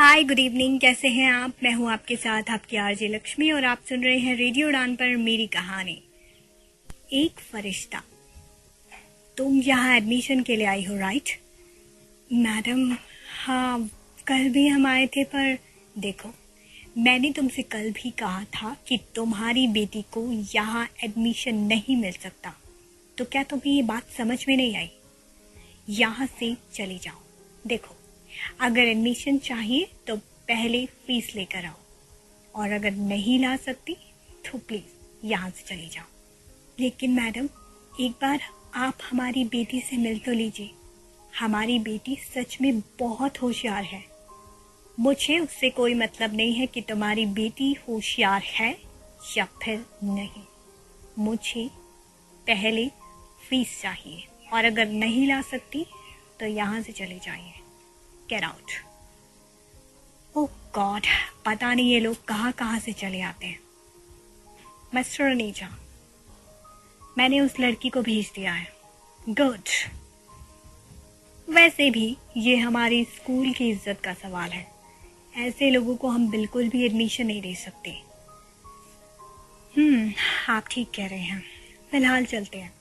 हाय, good evening. कैसे हैं आप? मैं हूं आपके साथ आपकी आरजे लक्ष्मी और आप सुन रहे हैं रेडियो उड़ान पर मेरी कहानी। एक फरिश्ता। तुम यहाँ एडमिशन के लिए आई हो, राइट? मैडम, हाँ, कल भी हम आए थे, पर देखो, मैंने तुमसे कल भी कहा था कि तुम्हारी बेटी को यहाँ एडमिशन नहीं मिल सकता। तो क्या तुम्हें ये बात समझ में नहीं आई? यहाँ से चली जाओ। देखो, अगर एडमिशन चाहिए तो पहले फीस लेकर आओ, और अगर नहीं ला सकती तो प्लीज यहाँ से चली जाओ। लेकिन मैडम, एक बार आप हमारी बेटी से मिल तो लीजिए। हमारी बेटी सच में बहुत होशियार है। मुझे उससे कोई मतलब नहीं है कि तुम्हारी बेटी होशियार है या फिर नहीं। मुझे पहले फीस चाहिए, और अगर नहीं ला सकती तो यहाँ से चले जाइए। Get out. ओह गॉड, पता नहीं ये लोग कहाँ कहाँ से चले आते हैं। मिस्टर अनीजा, मैंने उस लड़की को भेज दिया है। गुड। वैसे भी ये हमारी स्कूल की इज्जत का सवाल है। ऐसे लोगों को हम बिल्कुल भी एडमिशन नहीं दे सकते। आप ठीक कह रहे हैं। फिलहाल चलते हैं।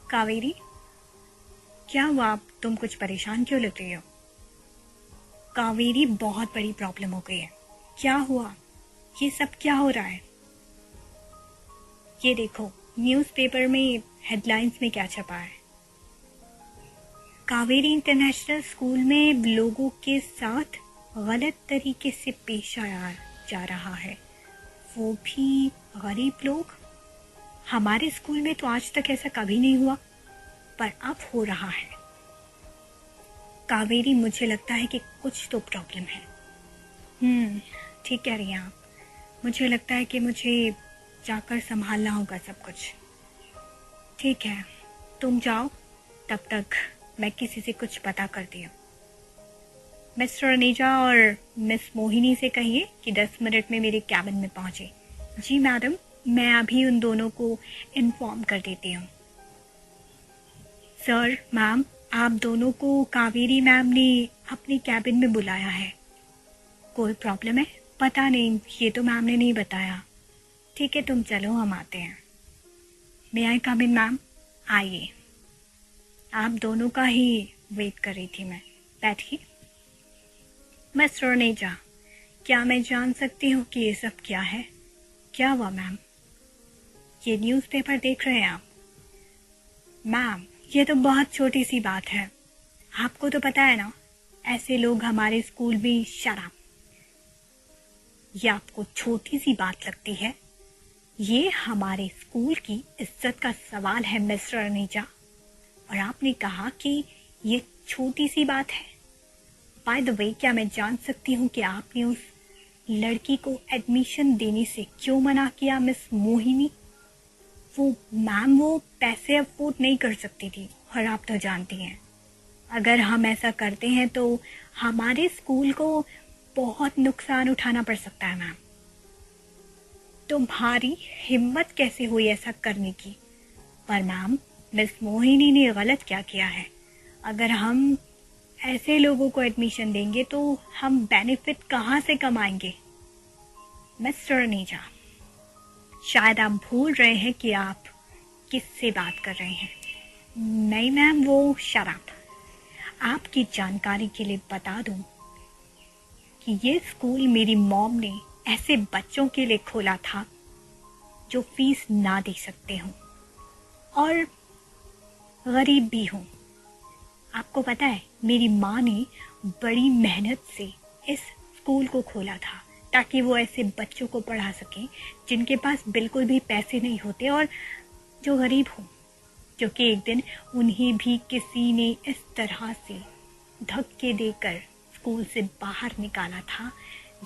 कावेरी, क्या हुआ? तुम कुछ परेशान क्यों लग रही हो? कावेरी, बहुत बड़ी प्रॉब्लम हो गई है। क्या हुआ? ये सब क्या हो रहा है? ये देखो, न्यूज़पेपर में हेडलाइंस में क्या छपा है। कावेरी इंटरनेशनल स्कूल में लोगों के साथ गलत तरीके से पेश आया जा रहा है, वो भी गरीब लोग। हमारे स्कूल में तो आज तक ऐसा कभी नहीं हुआ, पर अब हो रहा है। कावेरी, मुझे लगता है कि कुछ तो प्रॉब्लम है। ठीक कह रही हैं आप। मुझे लगता है कि मुझे जाकर संभालना होगा सब कुछ। ठीक है, तुम जाओ, तब तक मैं किसी से कुछ पता करती हूँ। मिस्टर अनीजा और मिस मोहिनी से कहिए कि 10 मिनट में मेरे कैबिन में पहुंचे। जी मैडम, मैं अभी उन दोनों को इन्फॉर्म कर देती हूँ। सर, मैम, आप दोनों को कावेरी मैम ने अपने कैबिन में बुलाया है। कोई प्रॉब्लम है? पता नहीं, ये तो मैम ने नहीं बताया। ठीक है, तुम चलो, हम आते हैं। मे आई कम इन मैम? आइए। आप दोनों का ही वेट कर रही थी मैं। बैठिए। मिस्टर नेजा, क्या मैं जान सकती हूँ कि ये सब क्या है? क्या हुआ मैम? ये न्यूज़पेपर देख रहे हैं आप? मैम, ये तो बहुत छोटी सी बात है। आपको तो पता है ना, ऐसे लोग हमारे स्कूल भी शराब। ये आपको छोटी सी बात लगती है? ये हमारे स्कूल की इज्जत का सवाल है मिस्टर अनीजा, और आपने कहा कि ये छोटी सी बात है। बाय द वे, क्या मैं जान सकती हूँ कि आपने उस लड़की को एडमिशन देने से क्यों मना किया, मिस मोहिनी? वो मैम, वो पैसे अफोर्ड नहीं कर सकती थी, और आप तो जानती हैं, अगर हम ऐसा करते हैं तो हमारे स्कूल को बहुत नुकसान उठाना पड़ सकता है। मैम, तुम्हारी हिम्मत कैसे हुई ऐसा करने की? पर मैम, मिस मोहिनी ने गलत क्या किया है? अगर हम ऐसे लोगों को एडमिशन देंगे तो हम बेनिफिट कहाँ से कमाएंगे? मिस्टर नीजा, शायद आप भूल रहे हैं कि आप किससे बात कर रहे हैं। नहीं मैम, वो शराब। आपकी जानकारी के लिए बता दूं कि ये स्कूल मेरी मॉम ने ऐसे बच्चों के लिए खोला था जो फीस ना दे सकते हों और गरीब भी हों। आपको पता है, मेरी माँ ने बड़ी मेहनत से इस स्कूल को खोला था ताकि वो ऐसे बच्चों को पढ़ा सके जिनके पास बिल्कुल भी पैसे नहीं होते और जो गरीब हों, जो कि एक दिन उन्हें भी किसी ने इस तरह से धक्के देकर स्कूल से बाहर निकाला था,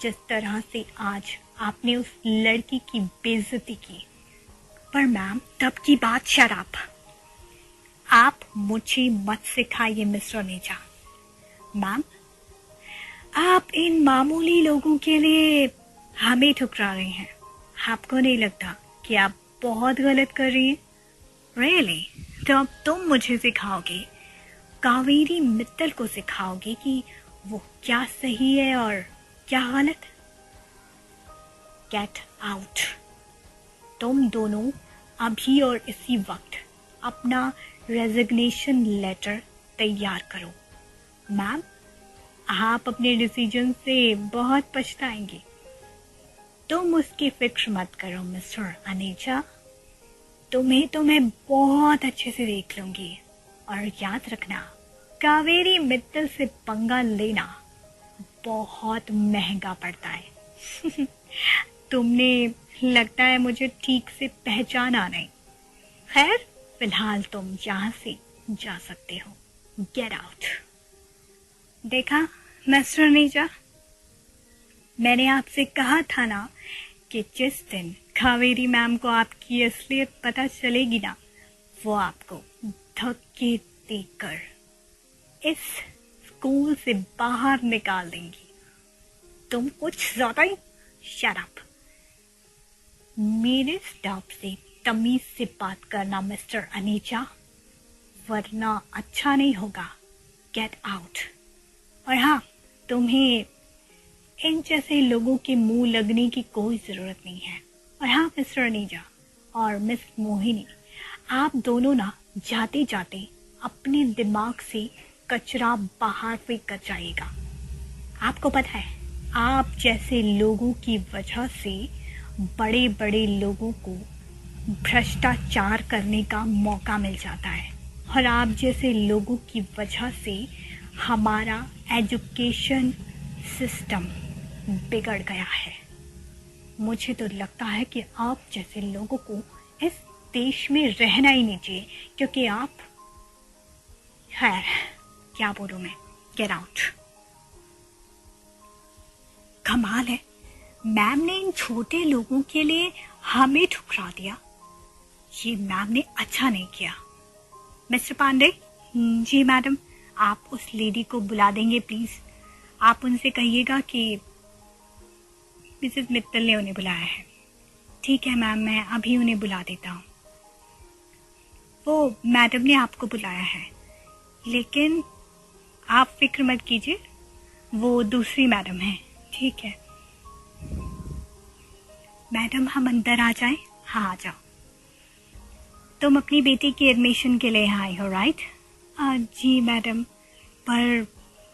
जिस तरह से आज आपने उस लड़की की बेइज्जती की। पर मैम, तब की बात शराब। आप मुझे मत सिखाइए मिस्टर नेजा। मैम, आप इन मामूली लोगों के लिए हमें ठुकरा रहे हैं। आपको नहीं लगता कि आप बहुत गलत कर रही हैं? रियली? तो अब तुम मुझे सिखाओगे, कावेरी मित्तल को सिखाओगे कि वो क्या सही है और क्या गलत। Get out. तुम दोनों अभी और इसी वक्त अपना रेजिग्नेशन लेटर तैयार करो। मैम, आप अपने डिसीजन से बहुत पछताएंगे। तुम उसकी फिक्र मत करो मिस्टर अनीचा, तुम्हें तो मैं बहुत अच्छे से देख लूंगी। और याद रखना, कावेरी मित्तल से पंगा लेना बहुत महंगा पड़ता है। तुमने लगता है मुझे ठीक से पहचाना नहीं। खैर, फिलहाल तुम यहाँ से जा सकते हो। Get out. देखा मिस्टर नीचा, मैंने आपसे कहा था ना कि जिस दिन कावेरी मैम को आपकी असलियत पता चलेगी ना, वो आपको धक्के देकर इस स्कूल से बाहर निकाल देंगी। तुम कुछ ज्यादा ही शट अप। मेरे स्टाफ से तमीज से बात करना मिस्टर अनीचा, वरना अच्छा नहीं होगा। Get out. और हाँ, तुम्हें इन जैसे लोगों के मुंह लगने की कोई जरूरत नहीं है। और हाँ मिस्टर अनीजा और मिस मोहिनी, आप दोनों ना जाते जाते अपने दिमाग से कचरा बाहर फेंक कर जाइएगा। आपको पता है, आप जैसे लोगों की वजह से बड़े बड़े लोगों को भ्रष्टाचार करने का मौका मिल जाता है, और आप जैसे लोगों की वजह से हमारा एजुकेशन सिस्टम बिगड़ गया है। मुझे तो लगता है कि आप जैसे लोगों को इस देश में रहना ही नहीं चाहिए, क्योंकि आप है, क्या बोलूं मैं। Get out. कमाल है, मैम ने इन छोटे लोगों के लिए हमें ठुकरा दिया। ये मैम ने अच्छा नहीं किया। मिस्टर पांडे। जी मैडम, आप उस लेडी को बुला देंगे प्लीज। आप उनसे कहिएगा कि मिसेस मित्तल ने उन्हें बुलाया है। ठीक है मैम, मैं अभी उन्हें बुला देता हूँ। वो मैडम ने आपको बुलाया है, लेकिन आप फिक्र मत कीजिए, वो दूसरी मैडम है। ठीक है मैडम, हम अंदर आ जाएं? हाँ आ जाओ। तुम अपनी बेटी की एडमिशन के लिए यहाँ आई हो, राइट? जी मैडम, पर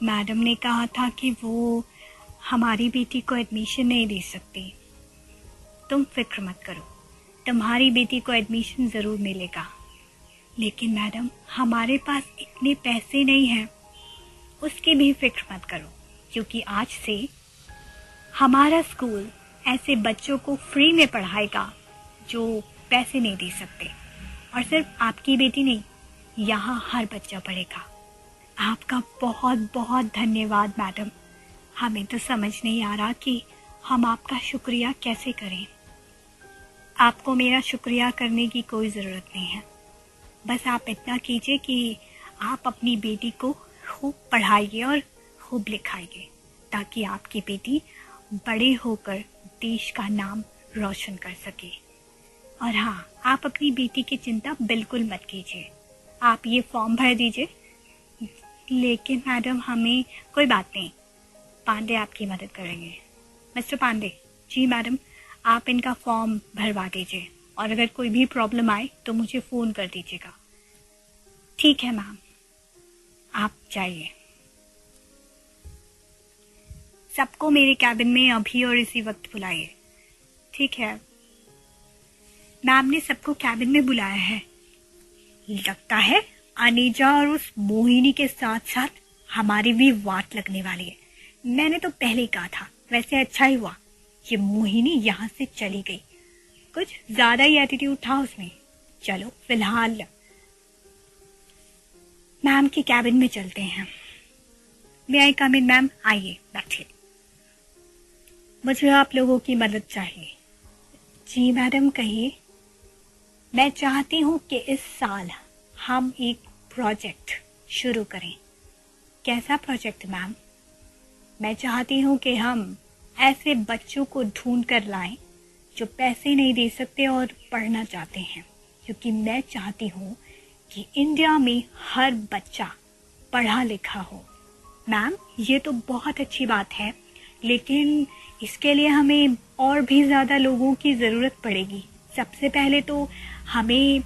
मैडम ने कहा था कि वो हमारी बेटी को एडमिशन नहीं दे सकती। तुम फिक्र मत करो, तुम्हारी बेटी को एडमिशन ज़रूर मिलेगा। लेकिन मैडम, हमारे पास इतने पैसे नहीं हैं। उसकी भी फिक्र मत करो, क्योंकि आज से हमारा स्कूल ऐसे बच्चों को फ्री में पढ़ाएगा जो पैसे नहीं दे सकते। और सिर्फ आपकी बेटी नहीं, यहाँ हर बच्चा पढ़ेगा। आपका बहुत बहुत धन्यवाद मैडम। हमें तो समझ नहीं आ रहा कि हम आपका शुक्रिया कैसे करें। आपको मेरा शुक्रिया करने की कोई ज़रूरत नहीं है। बस आप इतना कीजिए कि आप अपनी बेटी को खूब पढ़ाइए और खूब लिखाइए, ताकि आपकी बेटी बड़े होकर देश का नाम रोशन कर सके। और हाँ, आप अपनी बेटी की चिंता बिल्कुल मत कीजिए। आप ये फॉर्म भर दीजिए। लेकिन मैडम, हमें कोई बात नहीं, पांडे आपकी मदद करेंगे। मिस्टर पांडे। जी मैडम, आप इनका फॉर्म भरवा दीजिए, और अगर कोई भी प्रॉब्लम आए तो मुझे फ़ोन कर दीजिएगा। ठीक है मैम, आप जाइए। सबको मेरे कैबिन में अभी और इसी वक्त बुलाइए। ठीक है मैम ने सबको कैबिन में बुलाया है। लगता है अनीजा और उस मोहिनी के साथ साथ हमारी भी वाट लगने वाली है। मैंने तो पहले ही कहा था। वैसे अच्छा ही हुआ ये मोहिनी यहाँ से चली गई, कुछ ज्यादा ही एटीट्यूड था उसमें। चलो फिलहाल मैम के कैबिन में चलते हैं। मे आई कम इन मैम? आइए बैठिए। मुझे आप लोगों की मदद चाहिए। जी मैडम, कहिए। मैं चाहती हूँ कि इस साल हम एक प्रोजेक्ट शुरू करें। कैसा प्रोजेक्ट मैम? मैं चाहती हूँ कि हम ऐसे बच्चों को ढूंढ कर लाएं जो पैसे नहीं दे सकते और पढ़ना चाहते हैं, क्योंकि मैं चाहती हूँ कि इंडिया में हर बच्चा पढ़ा लिखा हो। मैम ये तो बहुत अच्छी बात है, लेकिन इसके लिए हमें और भी ज़्यादा लोगों की ज़रूरत पड़ेगी। सबसे पहले तो हमें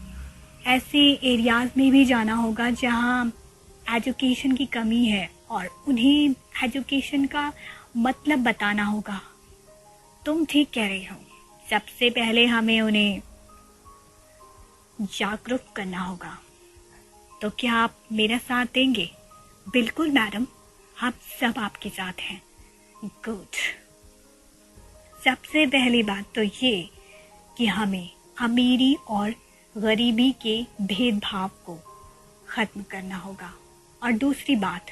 ऐसे एरियाज़ में भी जाना होगा जहाँ एजुकेशन की कमी है और उन्हें एजुकेशन का मतलब बताना होगा। तुम ठीक कह रही हो, सबसे पहले हमें उन्हें जागरूक करना होगा। तो क्या आप मेरा साथ देंगे? बिल्कुल मैडम, हम सब आपके साथ हैं। गुड। सबसे पहली बात तो ये कि हमें अमीरी और गरीबी के भेदभाव को खत्म करना होगा। और दूसरी बात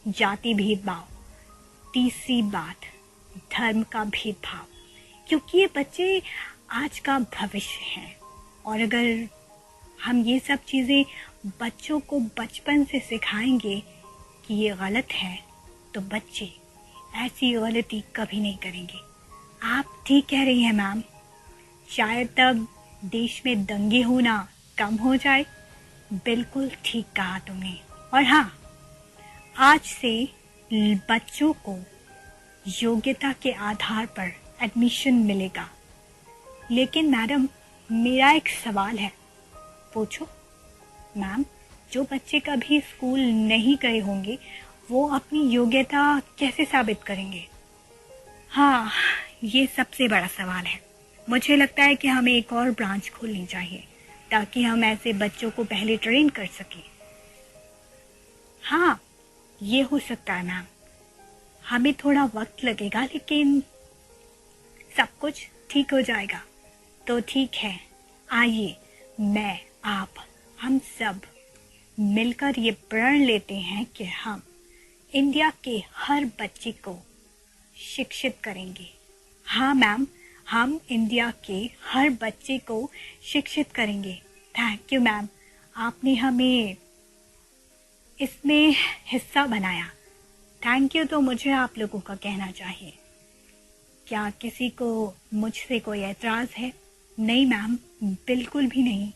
जाति भेदभाव। तीसरी बात धर्म का भेदभाव, क्योंकि ये बच्चे आज का भविष्य हैं और अगर हम ये सब चीज़ें बच्चों को बचपन से सिखाएंगे कि ये गलत है तो बच्चे ऐसी गलती कभी नहीं करेंगे। आप ठीक कह रही हैं मैम, शायद तब देश में दंगे होना कम हो जाए। बिल्कुल ठीक कहा तुमने। और हाँ, आज से बच्चों को योग्यता के आधार पर एडमिशन मिलेगा। लेकिन मैडम मेरा एक सवाल है, पूछो। मैम जो बच्चे कभी स्कूल नहीं गए होंगे वो अपनी योग्यता कैसे साबित करेंगे? हाँ, ये सबसे बड़ा सवाल है। मुझे लगता है कि हमें एक और ब्रांच खोलनी चाहिए ताकि हम ऐसे बच्चों को पहले ट्रेन कर सकें। हाँ, ये हो सकता है मैम, हमें थोड़ा वक्त लगेगा लेकिन सब कुछ ठीक हो जाएगा। तो ठीक है, आइए मैं, आप, हम सब मिलकर ये प्रण लेते हैं कि हम इंडिया के हर बच्चे को शिक्षित करेंगे। हाँ मैम, हम इंडिया के हर बच्चे को शिक्षित करेंगे। थैंक यू मैम, आपने हमें इसमें हिस्सा बनाया। थैंक यू तो मुझे आप लोगों का कहना चाहिए। क्या किसी को मुझसे कोई एतराज़ है? नहीं मैम, बिल्कुल भी नहीं।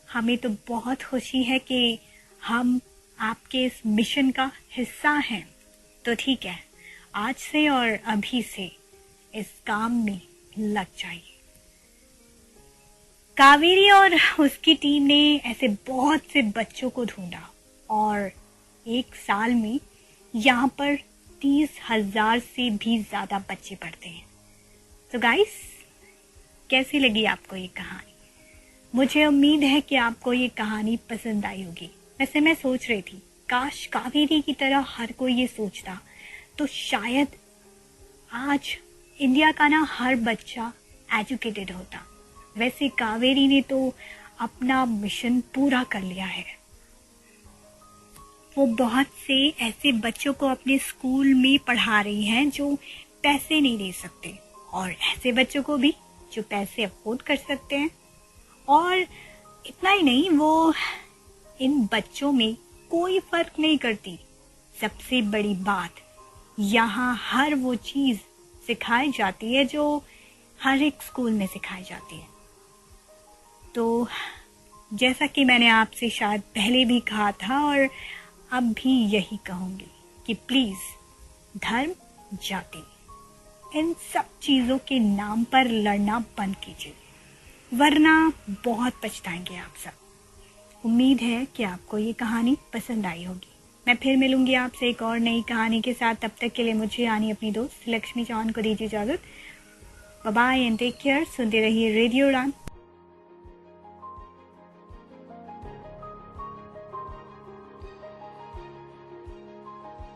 हमें तो बहुत खुशी है कि हम आपके इस मिशन का हिस्सा हैं। तो ठीक है, आज से और अभी से इस काम में लग जाइए। कावेरी और उसकी टीम ने ऐसे बहुत से बच्चों को ढूंढा और एक साल में यहाँ पर 30,000 से भी ज़्यादा बच्चे पढ़ते हैं। तो गाइस, कैसी लगी आपको ये कहानी? मुझे उम्मीद है कि आपको ये कहानी पसंद आई होगी। वैसे मैं सोच रही थी, काश कावेरी की तरह हर कोई ये सोचता तो शायद आज इंडिया का ना हर बच्चा एजुकेटेड होता। वैसे कावेरी ने तो अपना मिशन पूरा कर लिया है। वो बहुत से ऐसे बच्चों को अपने स्कूल में पढ़ा रही हैं जो पैसे नहीं दे सकते और ऐसे बच्चों को भी जो पैसे अफोर्ड कर सकते हैं। और इतना ही नहीं, वो इन बच्चों में कोई फर्क नहीं करती। सबसे बड़ी बात, यहाँ हर वो चीज़ सिखाई जाती है जो हर एक स्कूल में सिखाई जाती है। तो जैसा कि मैंने आपसे शायद पहले भी कहा था और अब भी यही कहूँगी कि प्लीज़ धर्म, जाति, इन सब चीज़ों के नाम पर लड़ना बंद कीजिए, वरना बहुत पछताएंगे आप सब। उम्मीद है कि आपको ये कहानी पसंद आई होगी। मैं फिर मिलूंगी आपसे एक और नई कहानी के साथ। तब तक के लिए मुझे यानी अपनी दोस्त लक्ष्मी चौहान को दीजिए इजाज़त। Bye bye and take care. सुनते रहिए रेडियो उड़ान।